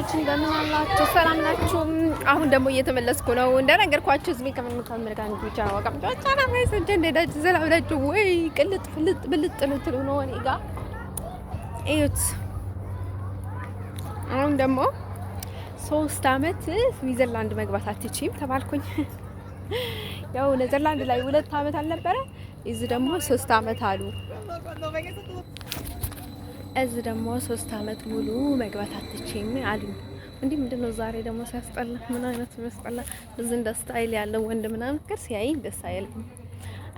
ቤተሰቦች እንደምን አላችሁ? ሰላም ናችሁ? አሁን ደግሞ እየተመለስኩ ነው። እንደነገርኳችሁ እዚህ ከመንካመር ጋር ብቻ ነው ወቀም ጫና ማይሰጀ እንደዳችሁ ሰላም ናችሁ ወይ? ቅልጥ ፍልጥ ብልጥ ልትሉ ነው እኔ ጋር እዩት። አሁን ደግሞ 3 አመት ስዊዘርላንድ መግባት አትችይም ተባልኩኝ። ያው ኔዘርላንድ ላይ 2 አመት አልነበረ? እዚህ ደግሞ 3 አመት አሉ። እዚህ ደግሞ 3 አመት ሙሉ መግባት አትችይም አሉኝ። እንዴ ምንድነው ዛሬ ደግሞ ሲያስጠላ? ምን አይነት መስጠላ? እዚህ እንደ ስታይል ያለው ወንድ ምናምን ከር ሲያይ ደስ አይልም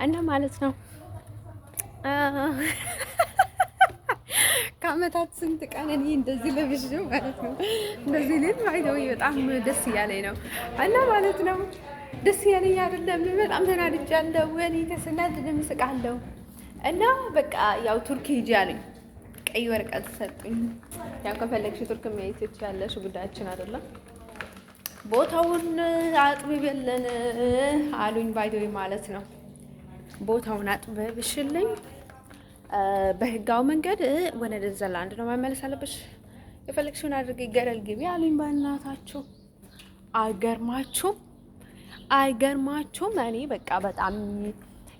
እና ማለት ነው። ከአመታት ስንት ቀን እኔ እንደዚህ ለብሼው ማለት ነው እንደዚህ ልል ማይተው በጣም ደስ እያለኝ ነው እና ማለት ነው። ደስ ያለኝ አይደለም፣ በጣም ተናድጃለሁ። እኔ ከስናት እንደምስቃለሁ እና በቃ ያው ቱርክ ሂጂ አለኝ። ቀይ ወረቀት ሰጡኝ። ያው ከፈለግሽ ቱርክ መሄድ ትችያለሽ፣ ጉዳያችን አይደለም። ቦታውን አጥብብልን አሉኝ። ባይዶይ ማለት ነው። ቦታውን አጥብብሽልኝ በህጋው መንገድ ወደ ኔዘርላንድ ነው መመለስ አለብሽ። የፈለግሽውን አድርገሽ ገደል ግቢ አሉኝ። በእናታችሁ አይገርማችሁም? እኔ በቃ በጣም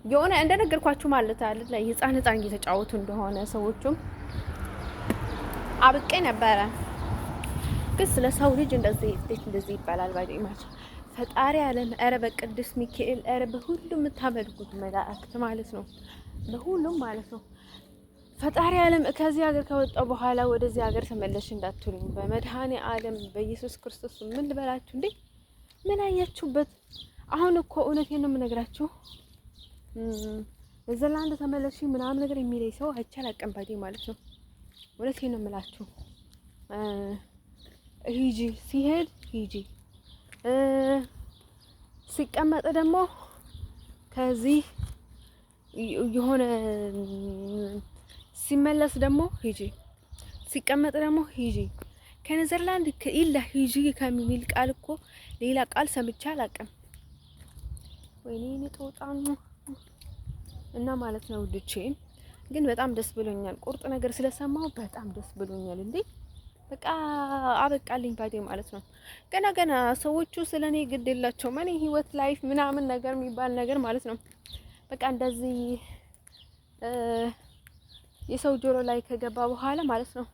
የሆነ እንደነገርኳችሁ ማለት አይደል ህፃን እየተጫወቱ እንደሆነ ሰዎቹም አብቄ ነበረ። ግን ስለ ሰው ልጅ እንደዚህ ይባላል ባይማች ፈጣሪ ዓለም ኧረ በቅዱስ ሚካኤል ኧረ በሁሉም የምታመልኩት መላእክት ማለት ነው፣ በሁሉም ማለት ነው። ፈጣሪ ዓለም ከዚህ ሀገር ከወጣው በኋላ ወደዚህ ሀገር ተመለሽ እንዳትሉኝ በመድኃኔ ዓለም በኢየሱስ ክርስቶስ ምን ልበላችሁ እንዴ? ምን አያችሁበት? አሁን እኮ እውነቴን ነው የምነግራችሁ። ኔዘርላንድ ተመለሽ ምናምን ነገር የሚለኝ ሰው አይቻል አቀምባዴ ማለት ነው። እውነቴን ነው የምላችሁ። ሂጂ ሲሄድ ሂጂ፣ ሲቀመጥ ደግሞ ከዚህ የሆነ ሲመለስ ደግሞ ሂጂ፣ ሲቀመጥ ደግሞ ሂጂ። ከኔዘርላንድ ከኢላ ሂጂ ከሚል ቃል እኮ ሌላ ቃል ሰምቼ አላውቅም። ወይኔ ጦጣኑ እና ማለት ነው ውድቼ። ግን በጣም ደስ ብሎኛል። ቁርጥ ነገር ስለሰማው በጣም ደስ ብሎኛል። እንዴ በቃ አበቃልኝ ባዴ ማለት ነው። ገና ሰዎቹ ስለኔ ግድ የላቸውም። እኔ ህይወት ላይፍ ምናምን ነገር የሚባል ነገር ማለት ነው በቃ እንደዚህ የሰው ጆሮ ላይ ከገባ በኋላ ማለት ነው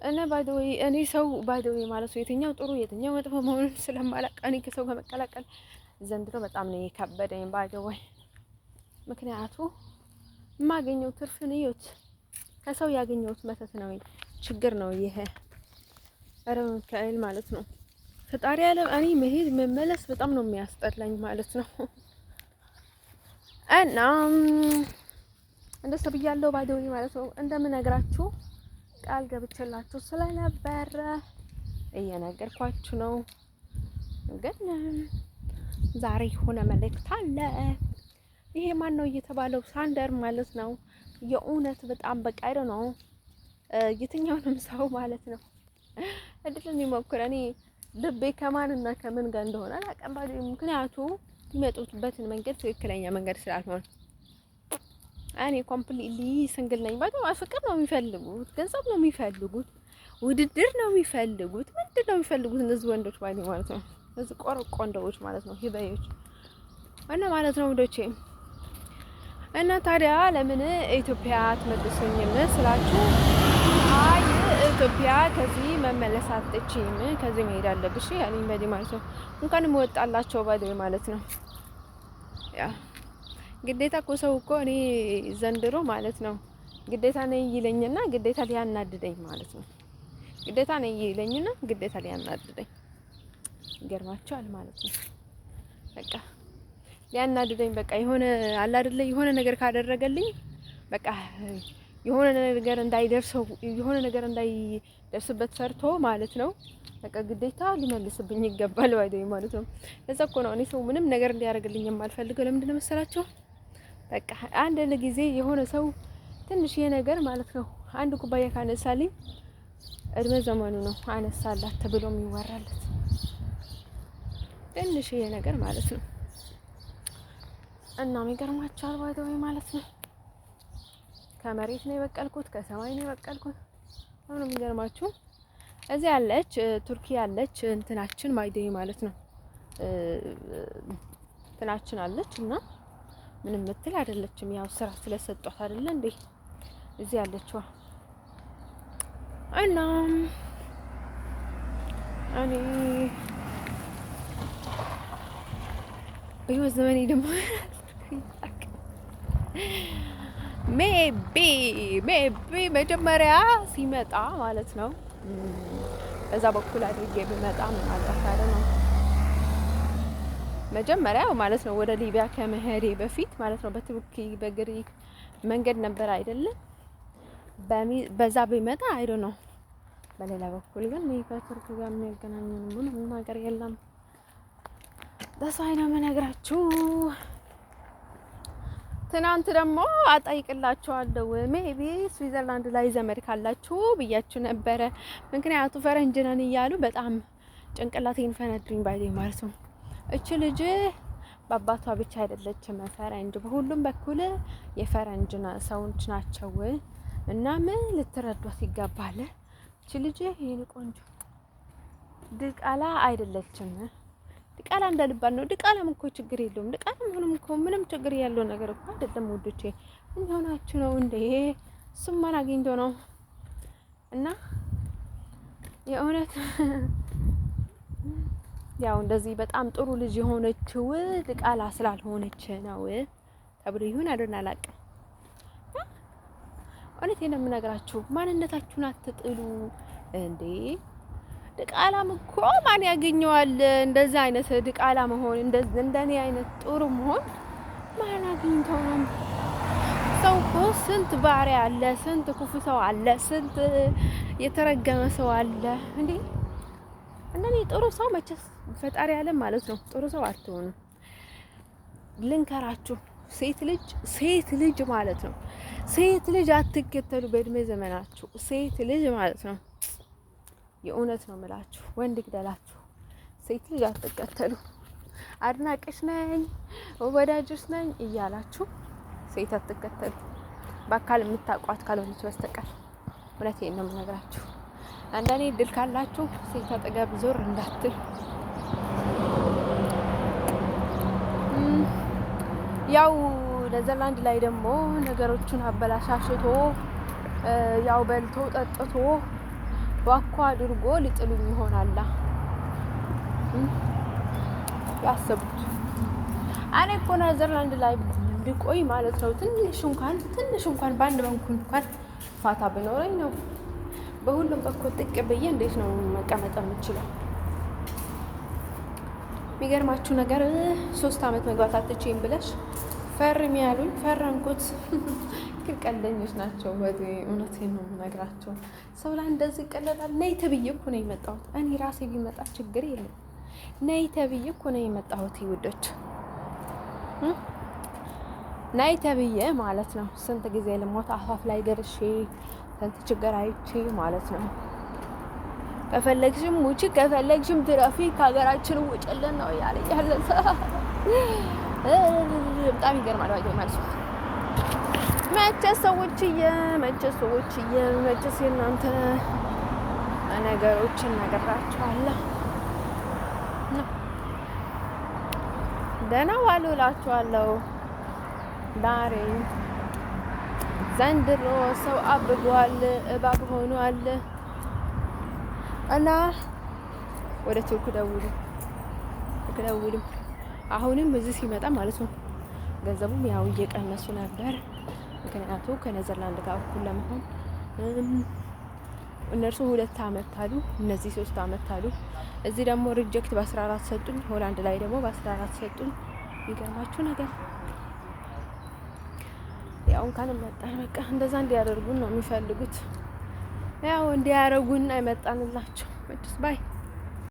እና ባይዶይ እኔ ሰው ባይዶይ ማለት ነው የትኛው ጥሩ የትኛው መጥፎ መሆኑን ስለማላውቅ እኔ ከሰው ከመቀላቀል ዘንድሮ በጣም ነው የከበደኝ ባይዶይ። ምክንያቱ የማገኘው ትርፍ ነው፣ ከሰው ያገኘሁት መተት ነው፣ ችግር ነው ይሄ። ኧረ ሚካኤል ማለት ነው ፈጣሪ ዓለም እኔ መሄድ መመለስ በጣም ነው የሚያስጠላኝ ማለት ነው። እና እንደሱ ብያለሁ ባይዶይ ማለት ነው። እንደምነግራችሁ ቃል ገብቼላችሁ ስለነበረ እየነገርኳችሁ ነው። ግን ዛሬ ሆነ መልእክት አለ። ይሄ ማን ነው እየተባለው ሳንደር ማለት ነው። የእውነት በጣም በቃ አይደል ነው የትኛውንም ሰው ማለት ነው እድልን ይሞክር። እኔ ልቤ ከማንና ከምን ጋር እንደሆነ አላውቅም። ምክንያቱ የሚመጡበትን መንገድ ትክክለኛ መንገድ ስላልሆነ እኔ ኮምፕሊትሊ ሲንግል ነኝ። ባይሆን ፍቅር ነው የሚፈልጉት፣ ገንዘብ ነው የሚፈልጉት፣ ውድድር ነው የሚፈልጉት። ምንድን ነው የሚፈልጉት እነዚህ ወንዶች ባይሆን ማለት ነው እነዚህ ቆንጆዎች ማለት ነው ሂበዮች እና ማለት ነው ወንዶቼ። እና ታዲያ ለምን ኢትዮጵያ አትመልሱኝም ስላችሁ፣ አይ ኢትዮጵያ ከዚህ መመለስ አትችይም፣ ከዚህ መሄድ አለብሽ ያለኝ ባይዲ ማለት ነው። እንኳንም ወጣላቸው ባይዲ ማለት ነው። ያ ግዴታ እኮ ሰው እኮ እኔ ዘንድሮ ማለት ነው ግዴታ ነኝ ይለኝና ግዴታ ሊያናድደኝ ማለት ነው። ግዴታ ነኝ ይለኝና ግዴታ ሊያናድደኝ ይገርማቸዋል ማለት ነው። በቃ ሊያናድደኝ በቃ የሆነ አለ አይደለ የሆነ ነገር ካደረገልኝ በቃ የሆነ ነገር እንዳይደርሰው የሆነ ነገር እንዳይደርስበት ሰርቶ ማለት ነው በቃ ግዴታ ሊመልስብኝ ይገባል ባይደይ ማለት ነው። ለዛ እኮ ነው እኔ ሰው ምንም ነገር እንዲያደርግልኝ የማልፈልገው። ለምንድን ነው መሰላችሁ? በቃ አንድ ለጊዜ የሆነ ሰው ትንሽ ነገር ማለት ነው አንድ ኩባያ ካነሳልኝ እድሜ ዘመኑ ነው አነሳላት ተብሎ የሚወራለት ትንሽ ነገር ማለት ነው። እና የሚገርማችሁ ባይዶይ ማለት ነው ከመሬት ነው የበቀልኩት፣ ከሰማይ ነው የበቀልኩት። አሁን የሚገርማችሁ እዚህ ያለች ቱርኪ ያለች እንትናችን ማይዴ ማለት ነው። እንትናችን አለች እና ምንም ምትል አይደለችም። ያው ስራ ስለሰጧት አይደለ እንዴ እዚህ ያለችዋ እና እኔ በህይወት ዘመኔ ደግሞ ሜቢ መጀመሪያ ሲመጣ ማለት ነው እዛ በኩል አድርጌ ብመጣ ምን አልጠፋለ ነው መጀመሪያው ማለት ነው ወደ ሊቢያ ከመሄዴ በፊት ማለት ነው በቱርኪ በግሪክ መንገድ ነበር አይደለም በዛ ቢመጣ አይዶ ነው። በሌላ በኩል ግን ከቱርክ ጋር የሚያገናኘው ምንም ነገር የለም። በሳይና መነግራችሁ ትናንት ደግሞ አጣይቅላችኋለሁ ሜቢ ስዊዘርላንድ ላይ ዘመድ ካላችሁ ብያችሁ ነበረ። ምክንያቱ ፈረንጅ ነን እያሉ በጣም ጭንቅላቴን ፈነዱኝ ባይዴ ማለት ነው። እቺ ልጅ በአባቷ ብቻ አይደለችም ፈረንጅ፣ በሁሉም በኩል የፈረንጅ ሰዎች ናቸው እና ምን ልትረዷት ይገባል። እቺ ልጅ ይሄን ቆንጆ ድቃላ አይደለችም። ድቃላ እንደልባል ነው። ድቃላም እኮ ችግር የለውም። ድቃላም ሆኖም እኮ ምንም ችግር ያለው ነገር እኮ አይደለም። ውዶቼ ምን ሆናችሁ ነው እንዴ? ስማን አግኝቶ ነው እና የእውነት ያው እንደዚህ በጣም ጥሩ ልጅ የሆነችው ድቃላ ስላልሆነች ነው ተብሎ ይሁን አላውቅም። እውነቴን ነው የምነግራችሁ። ማንነታችሁን አትጥሉ እንዴ። ድቃላም እኮ ማን ያገኘዋል? እንደዛ አይነት ድቃላ መሆን እንደኔ አይነት ጥሩ መሆን ማን አግኝተው ነው? ሰው እኮ ስንት ባሪያ አለ፣ ስንት ክፉ ሰው አለ፣ ስንት የተረገመ ሰው አለ እንዴ። እንደኔ ጥሩ ሰው መቼስ ፈጣሪ ያለ ማለት ነው። ጥሩ ሰው አትሆኑ። ልንከራችሁ ሴት ልጅ ማለት ነው። ሴት ልጅ አትከተሉ በእድሜ ዘመናችሁ። ሴት ልጅ ማለት ነው። የእውነት ነው የምላችሁ። ወንድ ግደላችሁ፣ ሴት ልጅ አትከተሉ። አድናቂሽ ነኝ ወዳጅሽ ነኝ እያላችሁ ሴት አትከተሉ። በአካል የምታውቋት ካልሆነች በስተቀር እውነቴን ነው የምነግራችሁ። አንዳንዴ እድል ካላችሁ ሴት አጠገብ ዞር እንዳትል። ያው ኔዘርላንድ ላይ ደግሞ ነገሮችን አበላሻሽቶ ያው በልቶ ጠጥቶ ዋኳ አድርጎ ሊጥሉኝ ይሆናል። ያሰቡት እኔ እኮ ኔዘርላንድ ላይ ብቆይ ማለት ነው ትንሽ እንኳን በአንድ በኩል እንኳን ፋታ ብኖረኝ ነው። በሁሉም በኩል ጥቅ ብዬ እንዴት ነው መቀመጥ የምችለው? የሚገርማችሁ ነገር 3 አመት መግባት አትችይም ብለሽ ፈርሚ ያሉኝ ፈረምኩት። ግን ቀልደኞች ናቸው። እውነቴን ነው የምነግራቸው። ሰው ላይ እንደዚህ ቀለላል። ነይ ተብዬ እኮ ነው የመጣሁት። እኔ ራሴ ቢመጣ ችግር የለም። ነይ ተብዬ እኮ ነው የመጣሁት። ይውዶች ነይ ተብዬ ማለት ነው። ስንት ጊዜ ልሞት አፋፍ ላይ ደርሼ ስንት ችግር አይቼ ማለት ነው። ከፈለግሽም ውጪ ከፈለግሽም ትረፊ ከሀገራችን ውጭልን ነው ያለ በጣም ይገርማል። ማለት ነው መቼስ ሰዎችዬ የእናንተ ነገሮችን እነግራችኋለሁ። ደህና ዋሉ እላችኋለሁ። ዛሬ ዘንድሮ ሰው አብዷል፣ እባብ ሆኗል እና ወደ ቱርክ ደውሉ። አሁንም እዚህ ሲመጣ ማለት ነው ገንዘቡም ያው እየቀነሱ ነበር። ምክንያቱ ከኔዘርላንድ ጋር እኩል ለመሆን እነርሱ 2 አመት አሉ፣ እነዚህ 3 አመት አሉ። እዚህ ደግሞ ሪጀክት በ14 ሰጡኝ። ሆላንድ ላይ ደግሞ በ14 ሰጡኝ። ይገርማችሁ ነገር ያው እንኳን መጣን በቃ እንደዛ እንዲያደርጉን ነው የሚፈልጉት። ያው እንዲያረጉን አይመጣንላችሁ። ባይ